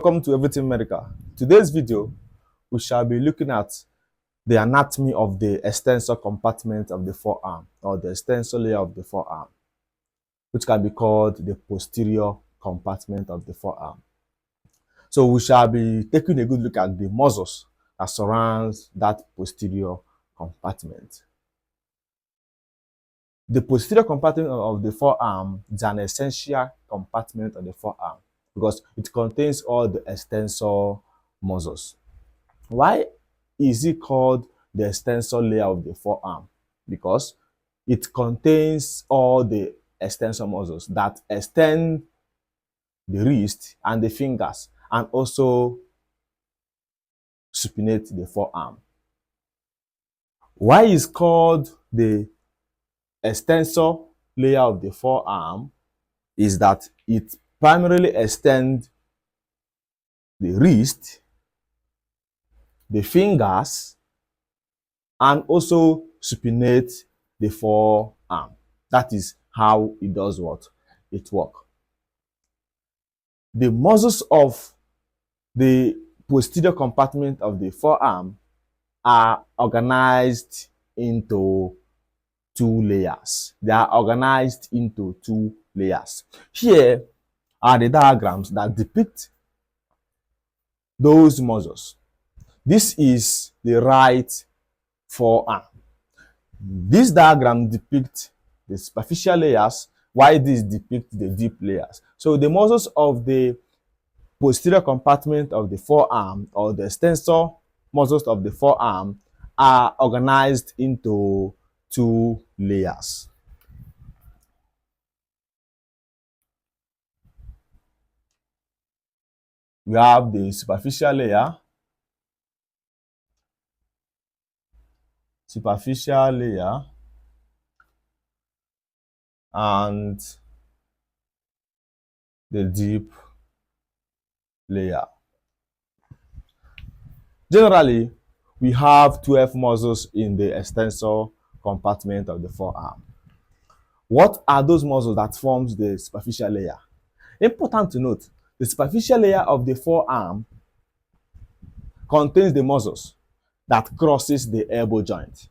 Welcome to Everything Medical. Today's video, we shall be looking at the anatomy of the extensor compartment of the forearm, or the extensor layer of the forearm, which can be called the posterior compartment of the forearm. So we shall be taking a good look at the muscles that surrounds that posterior compartment. The posterior compartment of the forearm is an essential compartment of the forearm because it contains all the extensor muscles. Why is it called the extensor layer of the forearm? Because it contains all the extensor muscles that extend the wrist and the fingers and also supinate the forearm. Why is called the extensor layer of the forearm is that it primarily extends the wrist, the fingers, and also supinate the forearm. That is how it does what? It works. The muscles of the posterior compartment of the forearm are organized into two layers. They are organized into two layers. Here are the diagrams that depict those muscles. This is the right forearm. This diagram depicts the superficial layers, while this depicts the deep layers. So the muscles of the posterior compartment of the forearm, or the extensor muscles of the forearm, are organized into two layers. We have the superficial layer, and the deep layer. Generally, we have 12 muscles in the extensor compartment of the forearm. What are those muscles that forms the superficial layer? Important to note, the superficial layer of the forearm contains the muscles that crosses the elbow joint.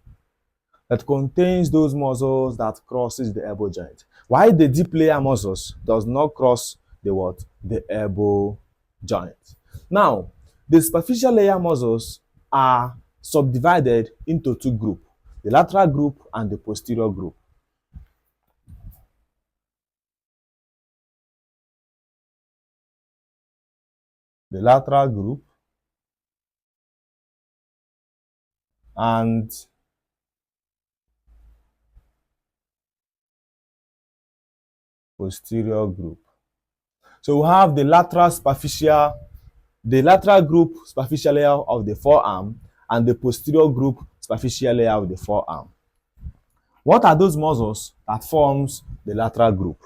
That contains those muscles that crosses the elbow joint. While the deep layer muscles does not cross the what? The elbow joint. Now, the superficial layer muscles are subdivided into two groups, the lateral group and the posterior group. The lateral group and posterior group. So we have the lateral group superficial layer of the forearm and the posterior group superficial layer of the forearm. What are those muscles that forms the lateral group?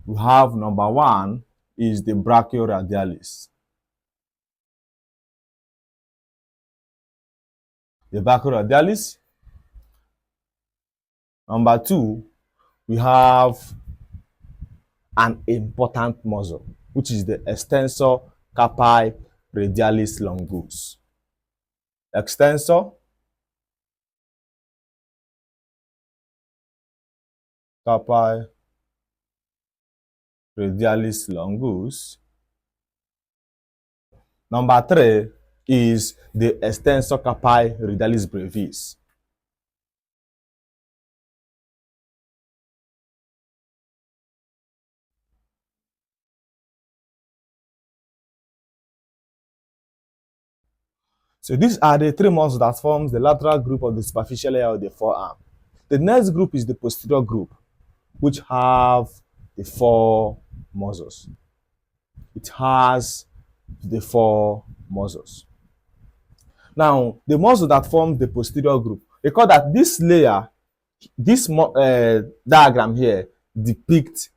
We have number one is the brachioradialis. The brachioradialis. Number two, we have an important muscle, which is the extensor carpi radialis longus. Extensor carpi radialis longus. Number three is the extensor carpi radialis brevis. So these are the three muscles that forms the lateral group of the superficial layer of the forearm. The next group is the posterior group, which have the four muscles. It has the four muscles. Now, the muscle that forms the posterior group, recall that this layer, this diagram here depicts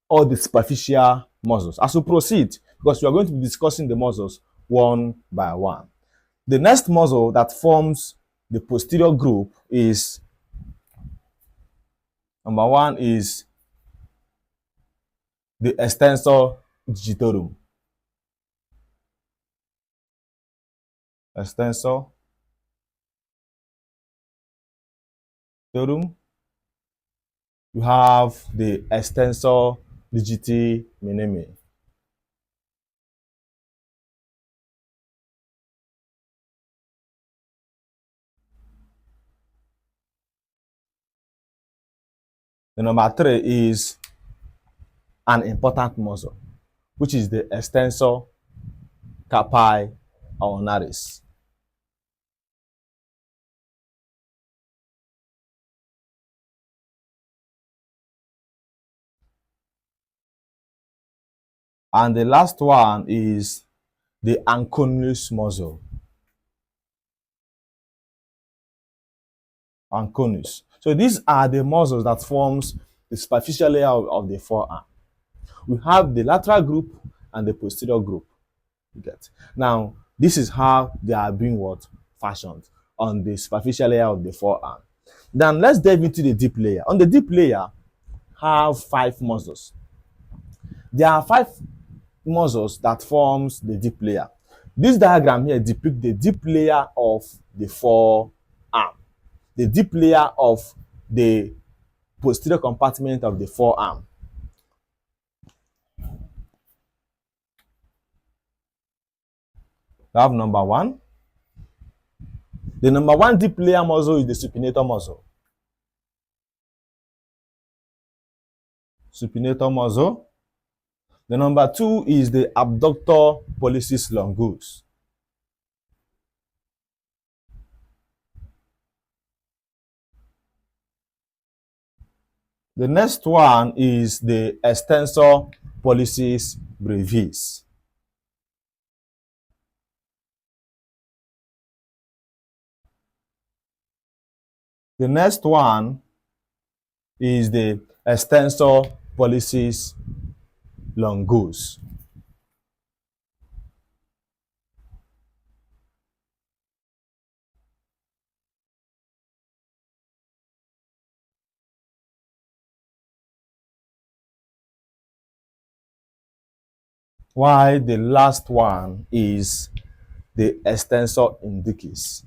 all the superficial muscles. As we proceed, because we are going to be discussing the muscles one by one. The next muscle that forms the posterior group is, number one is the extensor digitorum. extensor digitorum. You have the extensor digiti minimi. The number three is an important muscle, which is the extensor carpi ulnaris. And the last one is the anconeus muscle. Anconeus. So these are the muscles that forms the superficial layer of the forearm. We have the lateral group and the posterior group. You get. Now, this is how they are being what? Fashioned on the superficial layer of the forearm. Then let's dive into the deep layer. On the deep layer, have 5 muscles. There are 5 muscles that forms the deep layer. This diagram here depicts the deep layer of the forearm, the deep layer of the posterior compartment of the forearm. We have number 1. The number 1 deep layer muscle is the supinator muscle. Supinator muscle. The number 2 is the abductor pollicis longus. The next one is the extensor pollicis brevis. The next one is the extensor pollicis longus. While the last one is the extensor indicis.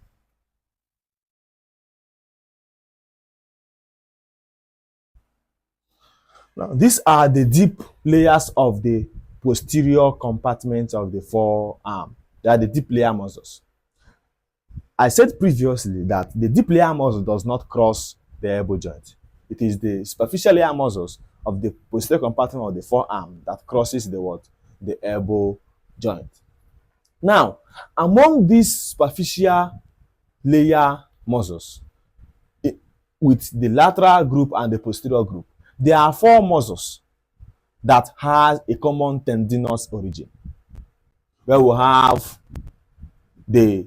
Now, these are the deep layers of the posterior compartment of the forearm. They are the deep layer muscles. I said previously that the deep layer muscle does not cross the elbow joint. It is the superficial layer muscles of the posterior compartment of the forearm that crosses the what? The elbow joint. Now, among these superficial layer muscles, with the lateral group and the posterior group, there are 4 muscles that has a common tendinous origin. Where we have the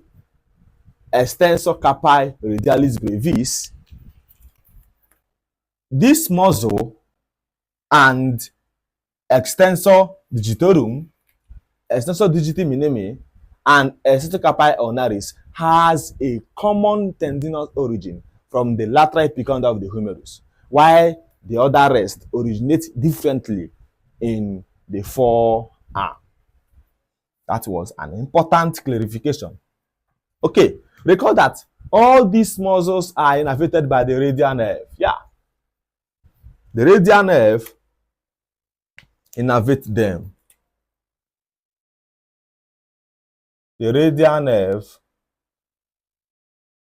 extensor carpi radialis brevis. This muscle and extensor digitorum, extensor digiti minimi, and extensor carpi ulnaris has a common tendinous origin from the lateral epicondyle of the humerus, while the other rest originate differently in the forearm. That was an important clarification. Okay, recall that all these muscles are innervated by the radial nerve. Yeah. The radial nerve innervate them. The radial nerve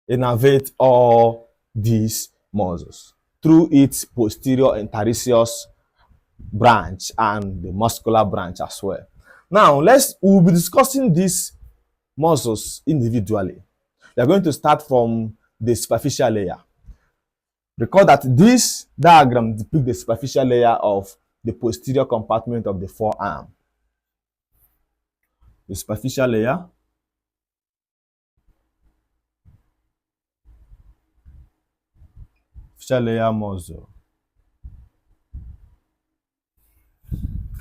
innervate all these muscles through its posterior interosseous branch and the muscular branch as well. Now, we'll be discussing these muscles individually. We are going to start from the superficial layer. Recall that this diagram depicts the superficial layer of the posterior compartment of the forearm. The superficial layer, muscle,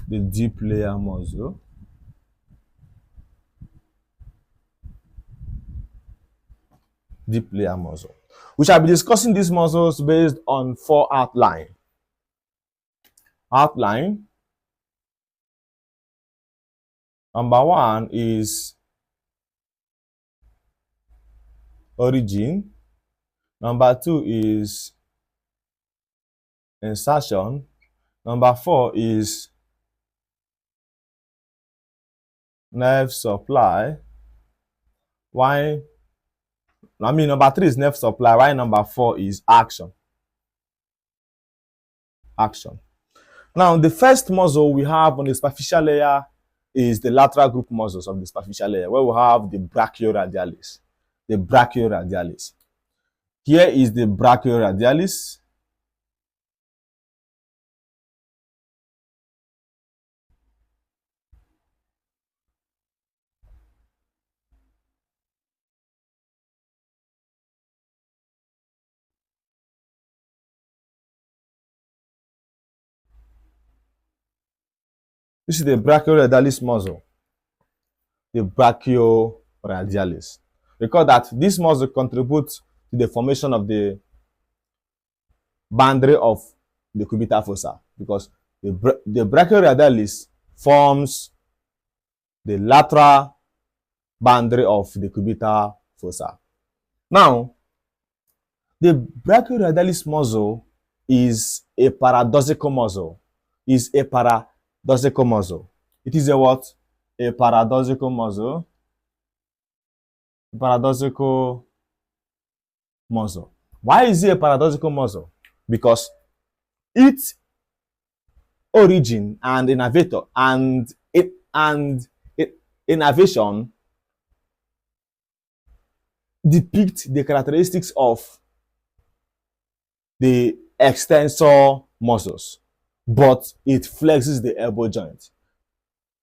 the deep layer muscle, deep layer muscle. We shall be discussing these muscles based on 4 outlines. Outline. Number 1 is origin. Number 2 is insertion. Number 4 is nerve supply. Why? Number 3 is nerve supply. Why number 4 is action. Action. Now, the first muscle we have on the superficial layer is the lateral group muscles of the superficial layer, where we have the brachioradialis. The brachioradialis. Here is the brachioradialis. This is the brachioradialis muscle. The brachioradialis. Recall that this muscle contributes to the formation of the boundary of the cubital fossa, because the brachioradialis forms the lateral boundary of the cubital fossa. Now, the brachioradialis muscle is a paradoxical muscle. Is a paradoxical muscle. It is a what? A paradoxical muscle. Paradoxical muscle. Why is it a paradoxical muscle? Because its origin and innervator and innervation depict the characteristics of the extensor muscles, but it flexes the elbow joint.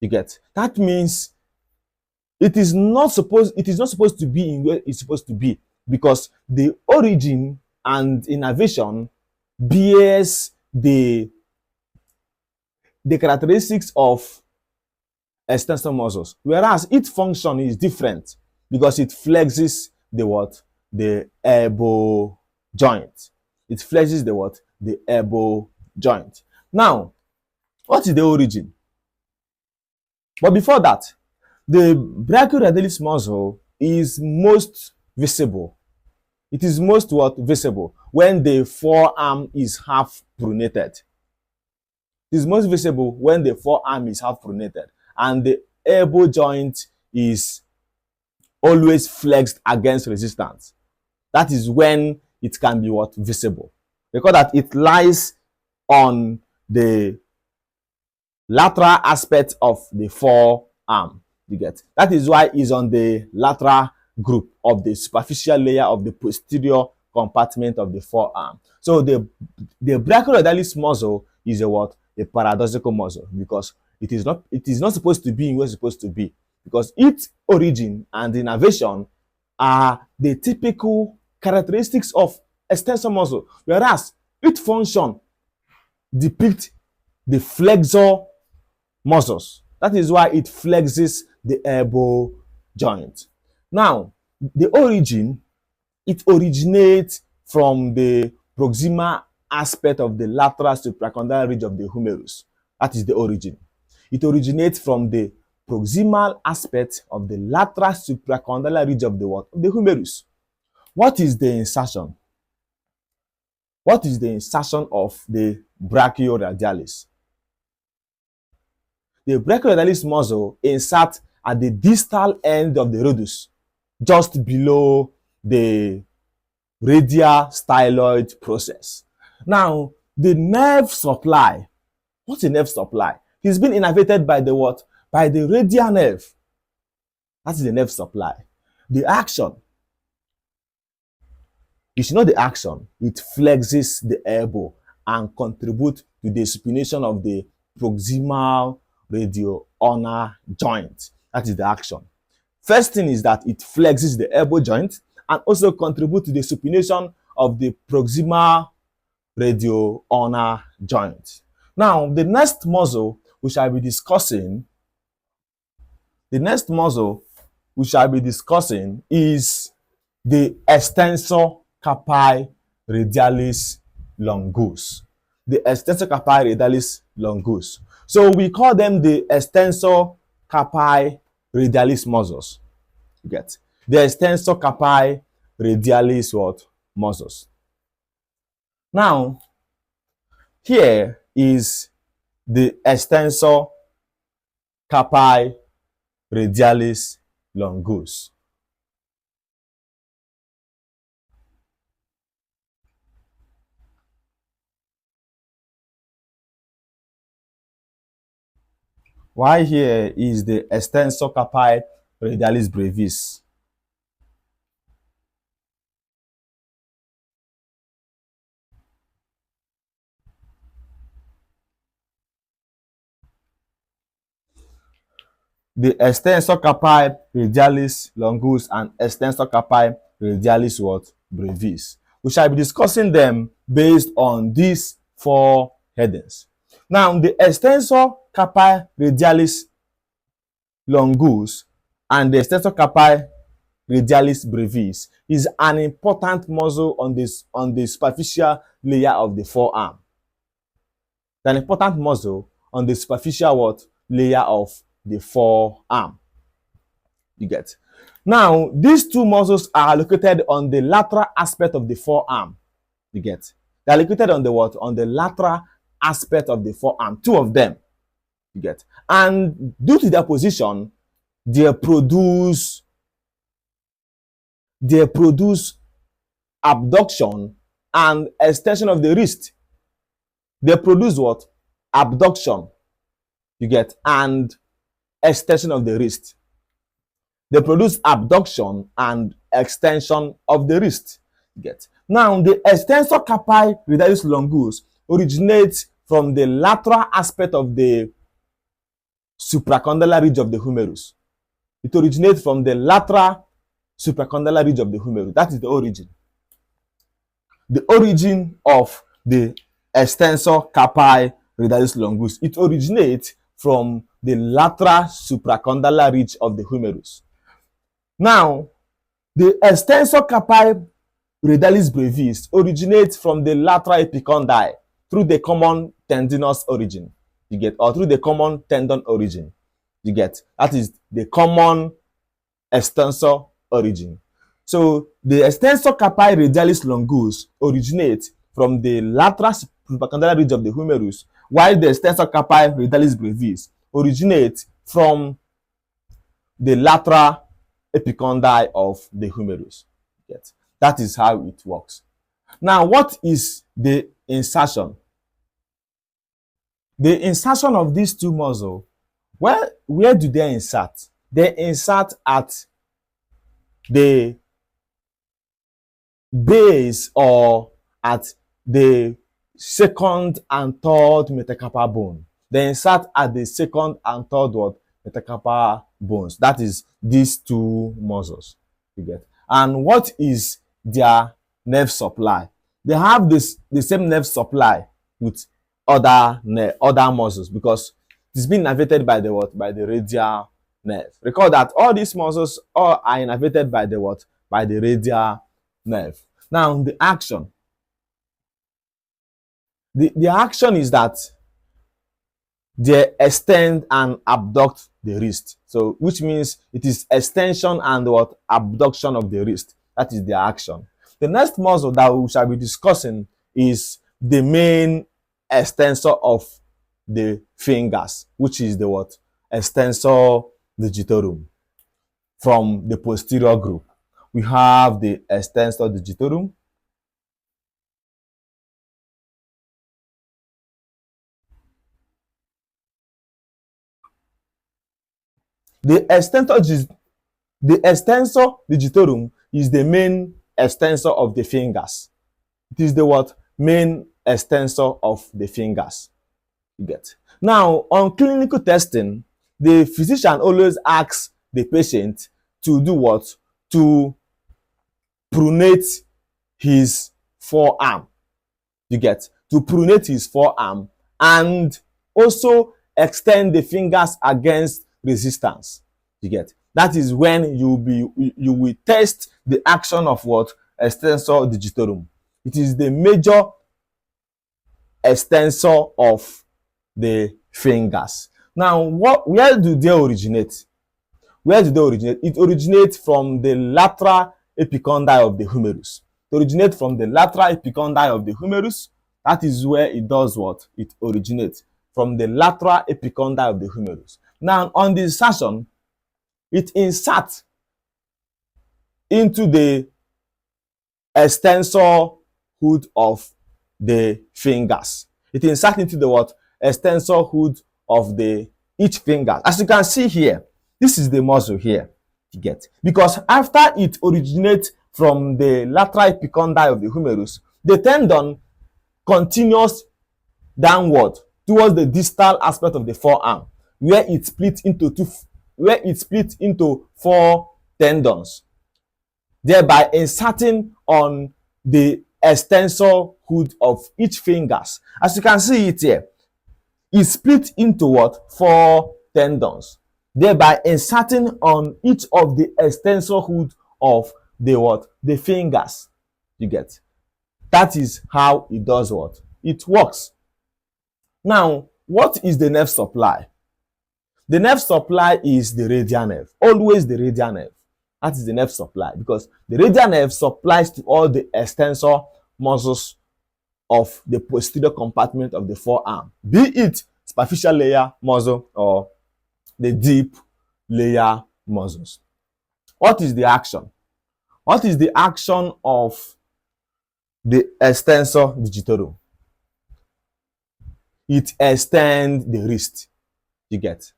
You get? That means it is not supposed to be in where it's supposed to be, because the origin and innervation bears the characteristics of extensor muscles, whereas its function is different because it flexes the what? The elbow joint. It flexes the what? The elbow joint. Now, what is the origin? But before that, the brachioradialis muscle is most visible. It is most what? Visible when the forearm is half pronated. It is most visible when the forearm is half pronated and the elbow joint is always flexed against resistance. That is when it can be what? Visible. Because that it lies on the lateral aspect of the forearm. You get? That is why it's on the lateral group of the superficial layer of the posterior compartment of the forearm. So the brachioradialis muscle is a what? A paradoxical muscle, because it is not supposed to be where it's supposed to be, because its origin and innervation are the typical characteristics of extensor muscle, whereas its function depicts the flexor muscles. That is why it flexes the elbow joint. Now, the origin, it originates from the proximal aspect of the lateral supracondylar ridge of the humerus. That is the origin. It originates from the proximal aspect of the lateral supracondylar ridge of the what? Of the humerus. What is the insertion? What is the insertion of the brachioradialis? The brachioradialis muscle inserts at the distal end of the rhodus, just below the radial styloid process. Now, the nerve supply. What's a nerve supply? It's been innervated by the what? By the radial nerve. That is the nerve supply. The action. You should know the action. It flexes the elbow and contributes to the supination of the proximal radio-ulnar joint. That is the action. First thing is that it flexes the elbow joint and also contributes to the supination of the proximal radio-ulnar joint. Now, the next muscle we shall be discussing, is the extensor carpi radialis longus. The extensor carpi radialis longus. So we call them the extensor carpi radialis muscles. You get the extensor carpi radialis what? Muscles. Now, here is the extensor carpi radialis longus. While here is the extensor carpi radialis brevis. The extensor carpi radialis longus and extensor carpi radialis what? Brevis. We shall be discussing them based on these four headings. Now, the extensor carpi radialis longus and the extensor carpi radialis brevis is an important muscle on the superficial layer of the forearm. An important muscle on the superficial what? Layer of the forearm. You get. Now, these two muscles are located on the lateral aspect of the forearm. You get. They are located on the what? On the lateral aspect of the forearm. Two of them. You get. And due to their position, they produce abduction and extension of the wrist. They produce what? Abduction. You get. And extension of the wrist. They produce abduction and extension of the wrist. You get. Now, the extensor carpi radialis longus originates from the lateral aspect of the supracondylar ridge of the humerus. It originates from the lateral supracondylar ridge of the humerus. That is the origin. The origin of the extensor carpi radialis longus. It originates from the lateral supracondylar ridge of the humerus. Now, the extensor carpi radialis brevis originates from the lateral epicondyle through the common tendinous origin. You get, or through the common tendon origin. You get. That is the common extensor origin. So the extensor carpi radialis longus originates from the lateral supracondylar ridge of the humerus, while the extensor carpi radialis brevis originates from the lateral epicondyle of the humerus. Yes. That is how it works. Now, what is the insertion? The insertion of these two muscles, well, where do they insert? They insert at the base or at the second and third metacarpal bone. They insert at the second and third what? Metacarpal bones. That is these two muscles. You get. And what is their nerve supply? They have the same nerve supply with other muscles because it's been innervated by the what? By the radial nerve. Recall that all these muscles are innervated by the what? By the radial nerve. Now, the action. The action is that they extend and abduct the wrist. So, which means it is extension and what? Abduction of the wrist. That is the action. The next muscle that we shall be discussing is the main extensor of the fingers, which is the what? Extensor digitorum. From the posterior group, we have the extensor digitorum. The extensor digitorum is the main extensor of the fingers. It is the what? Main extensor of the fingers. You get. Now, on clinical testing, the physician always asks the patient to do what? To pronate his forearm. You get. To pronate his forearm and also extend the fingers against resistance. You get. That is when you will test the action of what? Extensor digitorum. It is the major extensor of the fingers. Now, where do they originate? Where do they originate? It originates from the lateral epicondyle of the humerus. To originate from the lateral epicondyle of the humerus, that is where it does what? It originates from the lateral epicondyle of the humerus. Now, on the insertion, it inserts into the extensor hood of the fingers. It inserts into the what? Extensor hood of the each finger. As you can see here, this is the muscle here. You get, because after it originates from the lateral epicondyle of the humerus, the tendon continues downward towards the distal aspect of the forearm, where it splits into four tendons, thereby inserting on the extensor hood of each fingers. As you can see it here, it split into what? Four tendons, thereby inserting on each of the extensor hood of the what? The fingers. You get? That is how it does what? It works. Now, what is the nerve supply? The nerve supply is the radial nerve, always the radial nerve. That is the nerve supply, because the radial nerve supplies to all the extensor muscles of the posterior compartment of the forearm, be it superficial layer muscle or the deep layer muscles. What is the action? What is the action of the extensor digitorum? It extends the wrist. You get?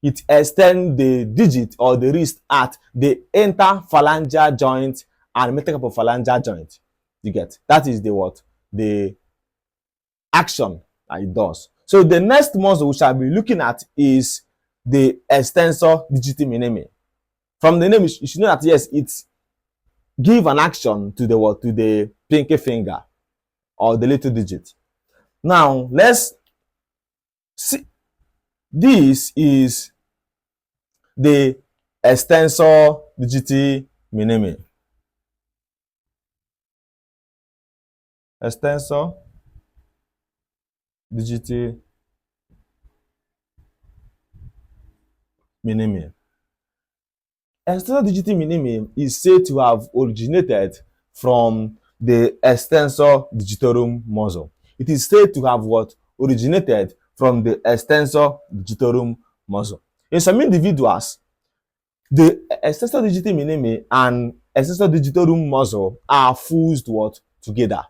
It extends the digit or the wrist at the interphalangeal joint and metacarpophalangeal joint. You get? That is the what? The action that it does. So the next muscle we shall be looking at is the extensor digiti minimi. From the name, you should know that yes, it give an action to the what? To the pinky finger or the little digit. Now let's see. This is the extensor digiti minimi. Extensor digiti minimi. Extensor digiti minimi is said to have originated from the extensor digitorum muscle. It is said to have what? Originated from the extensor digitorum muscle. In some individuals, the extensor digiti minimi and extensor digitorum muscle are fused what? Together.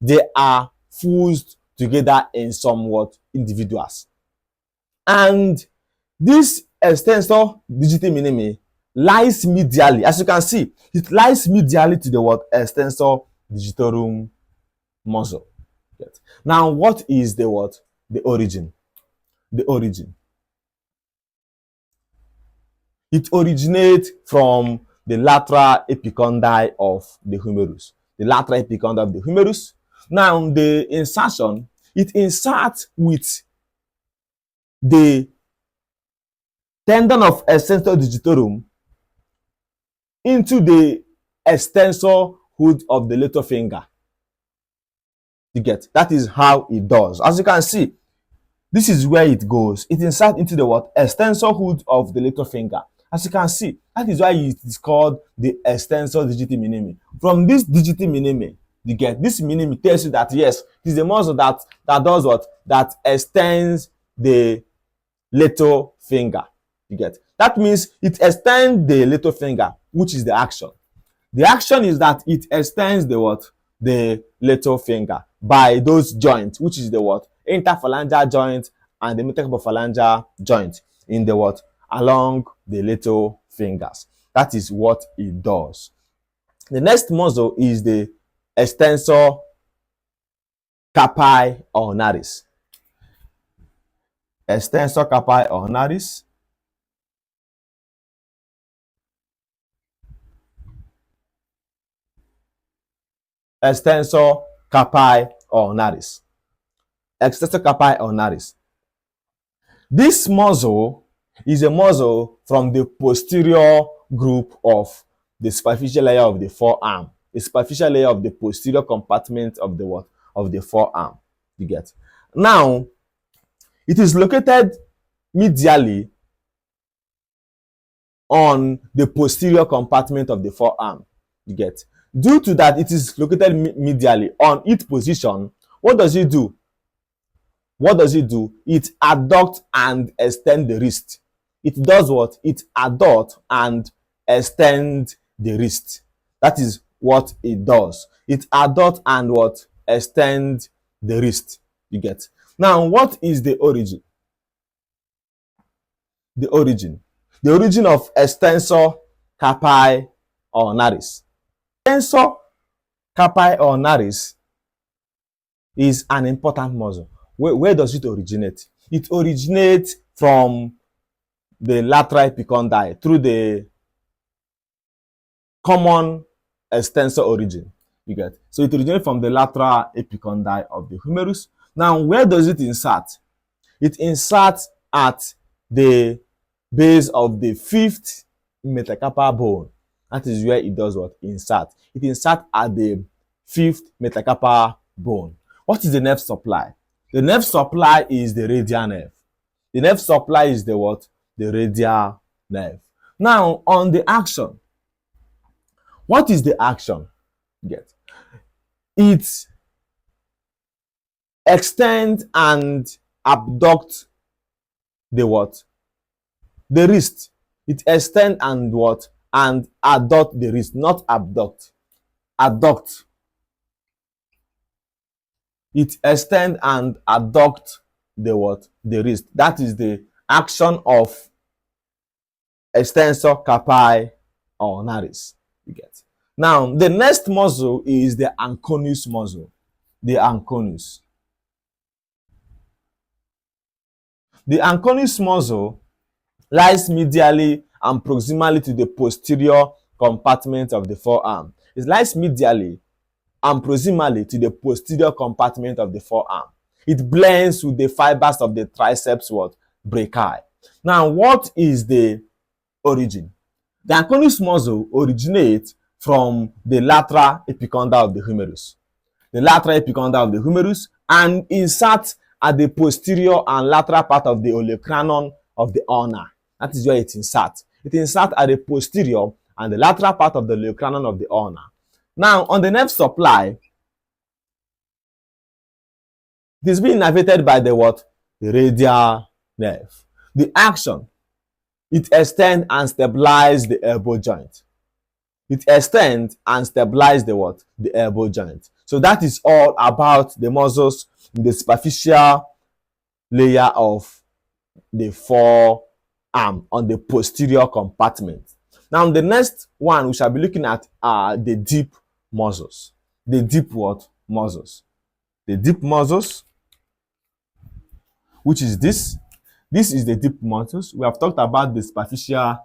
They are fused together in somewhat individuals. And this extensor digiti minimi lies medially. As you can see, it lies medially to the what? Extensor digitorum muscle. Now, what is the what? The origin. The origin. It originates from the lateral epicondyle of the humerus. The lateral epicondyle of the humerus. Now, the insertion, it inserts with the tendon of extensor digitorum into the extensor hood of the little finger. You get? That is how it does. As you can see, this is where it goes. It inserts into the what? Extensor hood of the little finger. As you can see, that is why it is called the extensor digiti minimi. From this digiti minimi, you get? This minimi tells you that yes, it is the muscle that does what? That extends the little finger. You get? That means it extends the little finger, which is the action. The action is that it extends the what? The little finger by those joints, which is the what? Interphalangeal joint and the metacarpophalangeal joint in the what? Along the little fingers. That is what it does. The next muscle is the extensor carpi ulnaris. Extensor carpi ulnaris. Extensor carpi ulnaris. Extensor carpi ulnaris. This muscle is a muscle from the posterior group of the superficial layer of the forearm, the superficial layer of the posterior compartment of the what? Of the forearm. You get? Now, it is located medially on the posterior compartment of the forearm. You get? Due to that, it is located medially on its position. What does it do? What does it do? It adduct and extend the wrist. It does what? It adduct and extend the wrist. That is what it does. It adduct and what? Extend the wrist. You get? Now, what is the origin? The origin. The origin of extensor carpi ulnaris. Extensor carpi ulnaris is an important muscle. Where does it originate? It originates from the lateral epicondyl through the common extensor origin. You get? So it originates from the lateral epicondyle of the humerus. Now, where does it insert? It inserts at the base of the fifth metacarpal bone. That is where it does what? Insert. It inserts at the fifth metacarpal bone. What is the nerve supply? The nerve supply is the radial nerve. The nerve supply is the what? The radial nerve. Now, on the action, what is the action? Get. It extend and abduct the what? The wrist. It extend and what? And adduct the wrist, not abduct. Adduct. It extend and adduct the what? The wrist. That is the action of extensor carpi ulnaris. You get. Now, the next muscle is the anconus muscle. The anconus. The anconus muscle lies medially and proximally to the posterior compartment of the forearm. It lies medially and proximally to the posterior compartment of the forearm. It blends with the fibers of the triceps what? Brachii. Now, what is the origin? The anconus muscle originates from the lateral epicondyle of the humerus. The lateral epicondyle of the humerus, and inserts at the posterior and lateral part of the olecranon of the ulna. That is where it inserts. It inserts at the posterior and the lateral part of the olecranon of the ulna. Now, on the nerve supply, it is being innervated by the what? The radial nerve. The action, it extends and stabilizes the elbow joint. It extends and stabilizes the what? The elbow joint. So that is all about the muscles in the superficial layer of the forearm on the posterior compartment. Now, the next one we shall be looking at are the deep muscles. The deep what? Muscles. The deep muscles, which is this. This is the deep muscles. We have talked about the superficial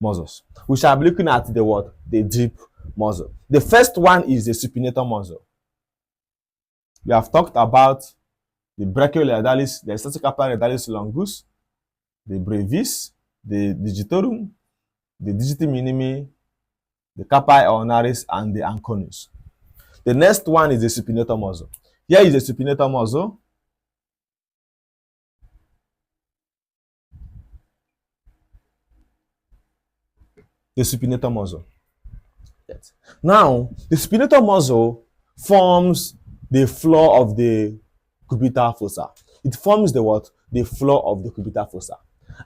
muscles. We shall be looking at the what? The deep muscle. The first one is the supinator muscle. We have talked about the brachioleodalis, the statocarpal longus, the brevis, the digitorum, the digiti minimi, the carpi ulnaris, and the anconus. The next one is the supinator muscle. Here is the supinator muscle. The supinator muscle. Yes. Now, the supinator muscle forms the floor of the cubital fossa. It forms the what? The floor of the cubital fossa.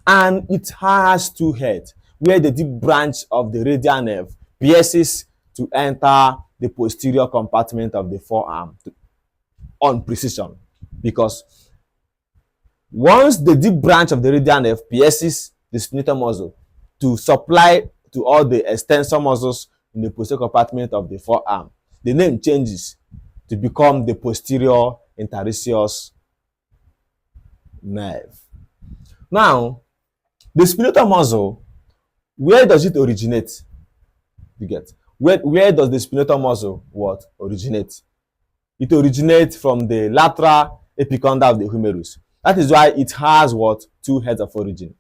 And it has two heads, where the deep branch of the radial nerve pierces to enter the posterior compartment of the forearm on precision. Because once the deep branch of the radial nerve pierces the supinator muscle to supply to all the extensor muscles in the posterior compartment of the forearm, the name changes to become the posterior interosseous nerve. Now, the supinator muscle, where does it originate? You get? Where does the supinator muscle what? Originate? It originates from the lateral epicondyle of the humerus. That is why it has what? Two heads of origin.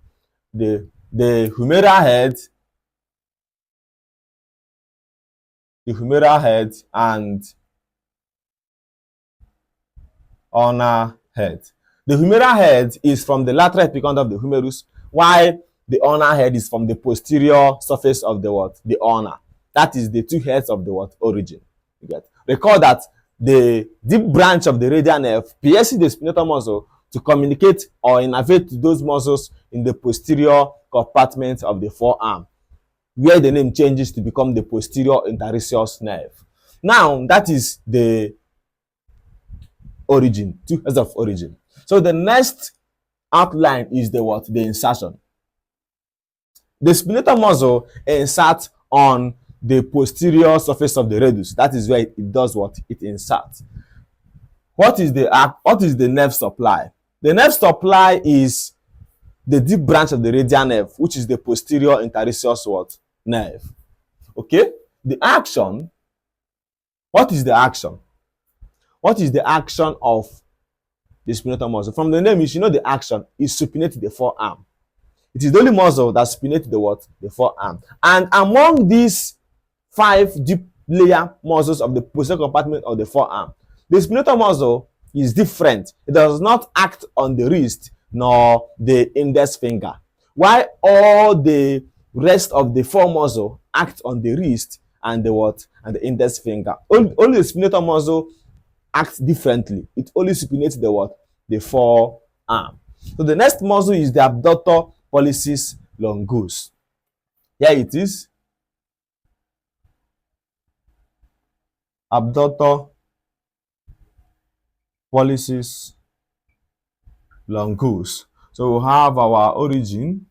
The humeral head, and ulnar head. The humeral head is from the lateral epicondyle of the humerus, while the ulnar head is from the posterior surface of the what? The ulna. That is the two heads of the what? Origin. You get. Recall that the deep branch of the radial nerve pierces the spinator muscle to communicate or innervate to those muscles in the posterior compartment of the forearm, where the name changes to become the posterior interosseous nerve. Now, that is the origin, two heads of origin. So the next outline is the what? The insertion. The spinator muscle inserts on the posterior surface of the radius. That is where it does what? It inserts. What is the nerve supply? The nerve supply is the deep branch of the radial nerve, which is the posterior interosseous what? Nerve. Okay? The action, what is the action? What is the action of the spinator muscle? From the name, you should know the action is supinate the forearm. It is the only muscle that supinates the what? The forearm. And among these 5 deep layer muscles of the posterior compartment of the forearm, the spinator muscle is different. It does not act on the wrist nor the index finger, while all the rest of the 4 muscle act on the wrist and the what? And the index finger. Only the spinator muscle acts differently. It only supinates the what? The forearm. So the next muscle is the abductor pollicis longus. Here it is. Abductor pollicis longus. So we have our origin.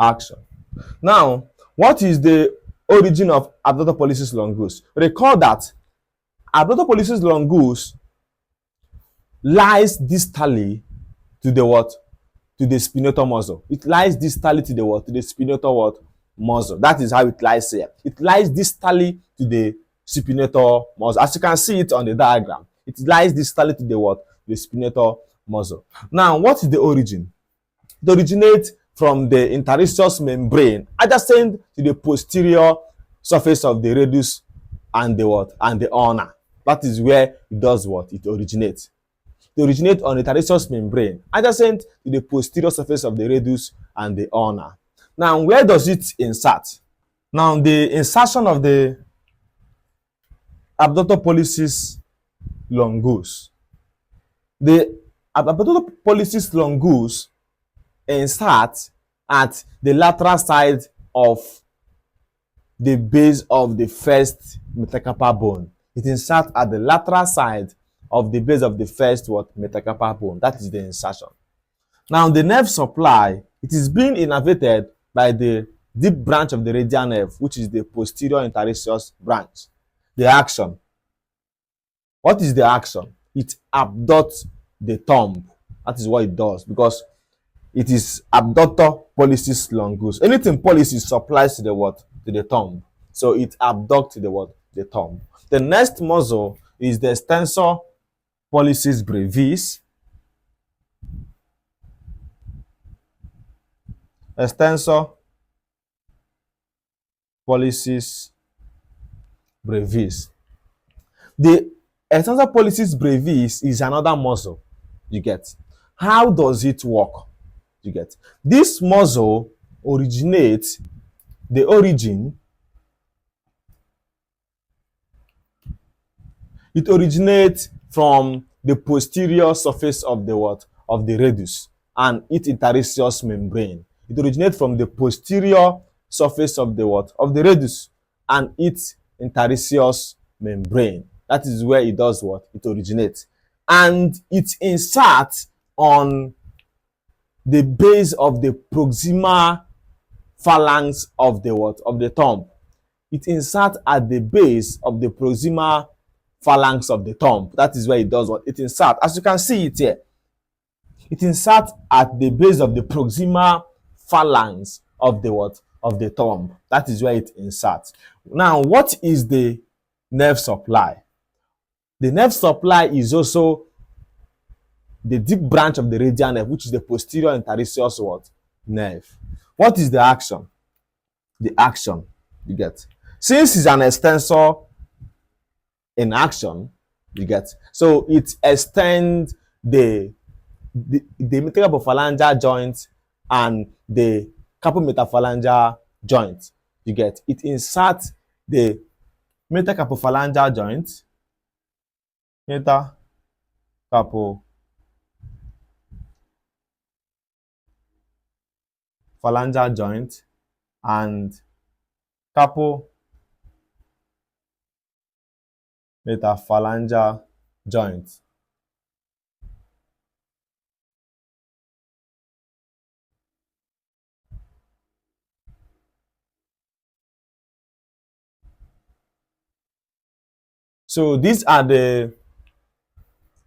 Action. Now, what is the origin of abductor pollicis longus? Recall that abductor pollicis longus lies distally to the what? To the spinator muscle. It lies distally to the what? To the spinator what? Muscle. That is how it lies here. It lies distally to the spinator muscle. As you can see it on the diagram, it lies distally to the what? The spinator muscle. Now, what is the origin? It originates from the interosseous membrane adjacent to the posterior surface of the radius and the what? And the ulna. That is where it does what? It originates. It originates on the interosseous membrane adjacent to the posterior surface of the radius and the ulna. Now, where does it insert? Now, the insertion of the abductor pollicis longus. The abductor pollicis longus inserts at the lateral side of the base of the first metacarpal bone. It inserts at the lateral side of the base of the first what? Metacarpal bone. That is the insertion. Now, the nerve supply, it is being innervated by the deep branch of the radial nerve, which is the posterior interosseous branch. The action. What is the action? It abducts the thumb. That is what it does, because it is abductor pollicis longus. Anything pollicis supplies to the what? To the thumb. So it abducts the what? The thumb. The next muscle is the extensor pollicis brevis. Extensor pollicis brevis. The extensor pollicis brevis is another muscle. You get. How does it work? You get. This muscle originates, the origin, it originates from the posterior surface of the what? Of the radius and its interosseous membrane. It originates from the posterior surface of the what? Of the radius and its interosseous membrane. That is where it does what? It originates. And it inserts on the base of the proximal phalanx of the what? Of the thumb. It inserts at the base of the proximal phalanx of the thumb. That is where it does what? It inserts. As you can see it here, it inserts at the base of the proximal phalanx of the what? Of the thumb. That is where it inserts. Now, what is the nerve supply? The nerve supply is also the deep branch of the radial nerve, which is the posterior interosseous what? Nerve. What is the action? The action, you get. Since it's an extensor in action, you get, so it extends the metapophalangeal joint and the carpometaphalangeal joint. You get, it inserts the metacarpophalangeal joint, metapophalangeal joint, and carpometaphalangeal joint. So these are the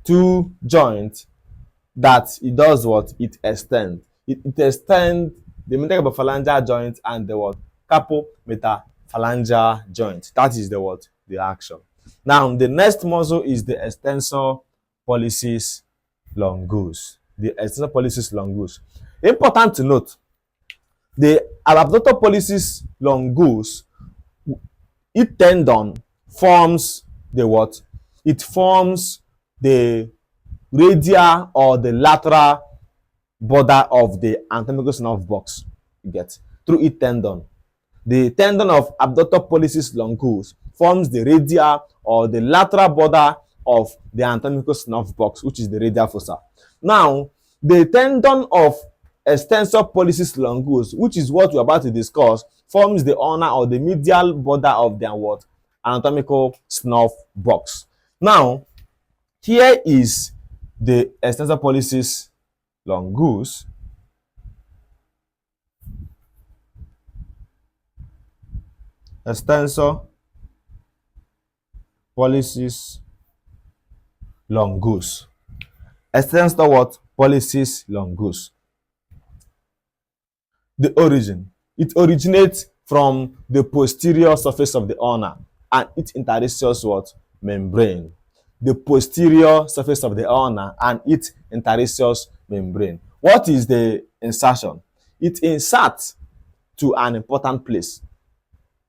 two joints that it does what? It extends. It extends the metapophalangeal joint and the what? Carpometaphalangeal joint. That is the what? The action. Now, the next muscle is the extensor pollicis longus. The extensor pollicis longus. Important to note, the abductor pollicis longus, its tendon forms the what? It forms the radial or the lateral border of the anatomical nerve box. You get, through its tendon. The tendon of abductor pollicis longus forms the radial or the lateral border of the anatomical nerve box, which is the radial fossa. Now, the tendon of extensor pollicis longus, which is what we're about to discuss, forms the ulnar or the medial border of their what? Anatomical nerve box. Now, here is the extensor pollicis longus. Extensor pollicis longus. Extensor what? Pollicis longus. The origin. It originates from the posterior surface of the ulna and its interosseous what? Membrane. The posterior surface of the ulna and its interosseous membrane. What is the insertion? It inserts to an important place.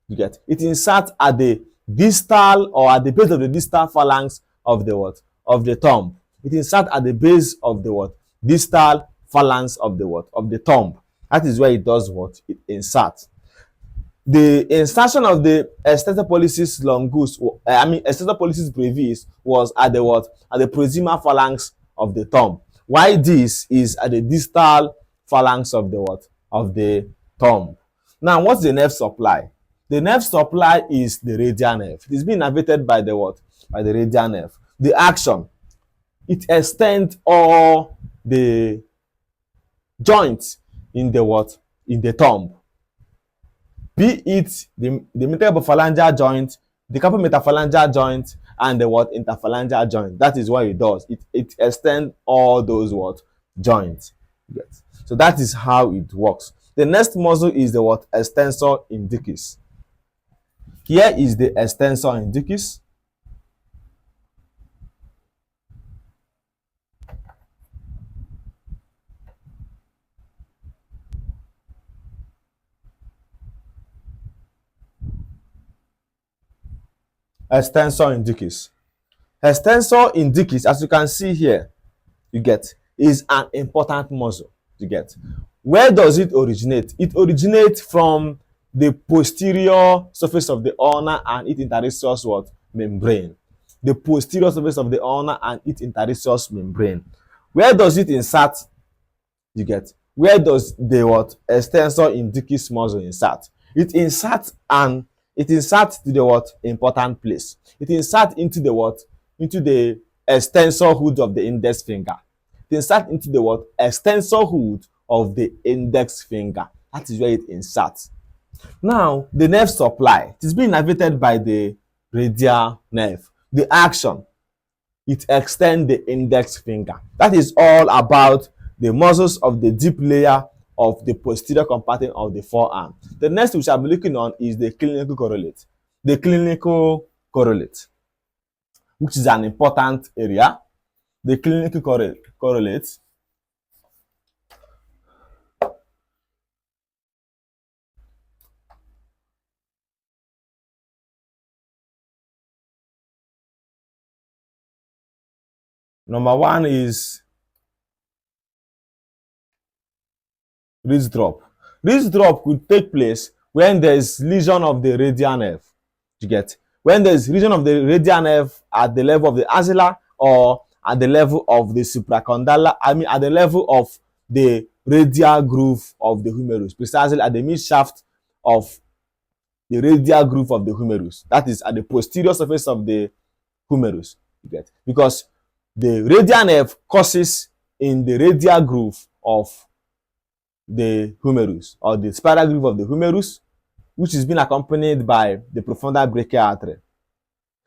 You get, it inserts at the distal or at the base of the distal phalanx of the what? Of the thumb. It inserts at the base of the what? Distal phalanx of the what? Of the thumb. That is where it does what? It inserts. The insertion of the extensor pollicis longus, extensor pollicis brevis, was at the what? At the proximal phalanx of the thumb. Why this is at the distal phalanx of the what? Of the thumb. Now, what's the nerve supply? The nerve supply is the radial nerve. It is being innervated by the what? By the radial nerve. The action, it extends all the joints in the what? In the thumb. Be it the metapophalangeal joint, the carpometaphalangeal joint, and the what? Interphalangeal joint. That is what it does. It extends all those what? Joints. Yes. So that is how it works. The next muscle is the what? Extensor indicis. Here is the extensor indicis. Extensor indicis. Extensor indicis, as you can see here, you get, is an important muscle. You get. Where does it originate? It originates from the posterior surface of the ulna and its interosseous what? Membrane. The posterior surface of the ulna and its interosseous membrane. Where does it insert? You get. Where does the what? Extensor indicis muscle insert? It inserts to the what? Important place. It inserts into the what? Into the extensor hood of the index finger. It inserts into the what? Extensor hood of the index finger. That is where it inserts. Now, the nerve supply, it is being innervated by the radial nerve. The action, it extends the index finger. That is all about the muscles of the deep layer of the posterior compartment of the forearm. The next we shall be looking on is the clinical correlate. The clinical correlate, which is an important area. The clinical correlate Number one is wrist drop. Wrist drop could take place when there is lesion of the radial nerve. You get? When there is lesion of the radial nerve at the level of the axilla or at the level of the supracondylar, at the level of the radial groove of the humerus, precisely at the mid shaft of the radial groove of the humerus. That is at the posterior surface of the humerus. You get? Because the radial nerve causes in the radial groove of the humerus or the spiral groove of the humerus, which is being accompanied by the profunda brachial artery.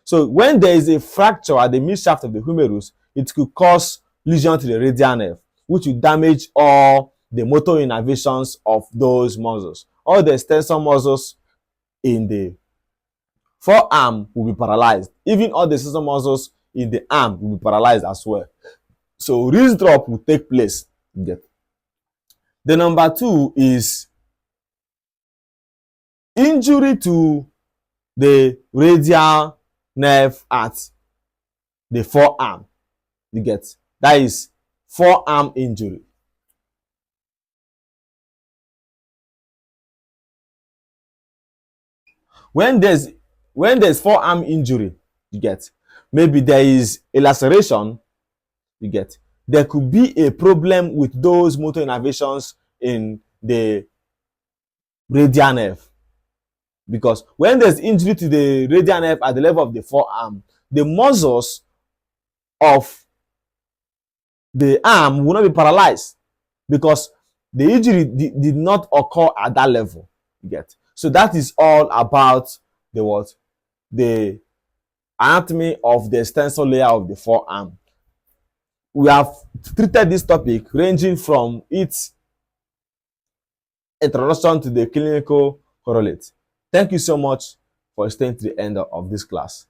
So when there is a fracture at the mid shaft of the humerus, it could cause lesion to the radial nerve, which will damage all the motor innervations of those muscles. All the extensor muscles in the forearm will be paralyzed. Even all the extensor muscles in the arm will be paralyzed as well. So wrist drop will take place. The number two is injury to the radial nerve at the forearm. You get? That is forearm injury. When there's forearm injury, you get, maybe there is a laceration, you get, there could be a problem with those motor innervations in the radial nerve. Because when there's injury to the radial nerve at the level of the forearm, the muscles of the arm will not be paralyzed because the injury did not occur at that level. You get? So that is all about the what? The anatomy of the extensor layer of the forearm. We have treated this topic ranging from its introduction to the clinical correlate. Thank you so much for staying to the end of this class.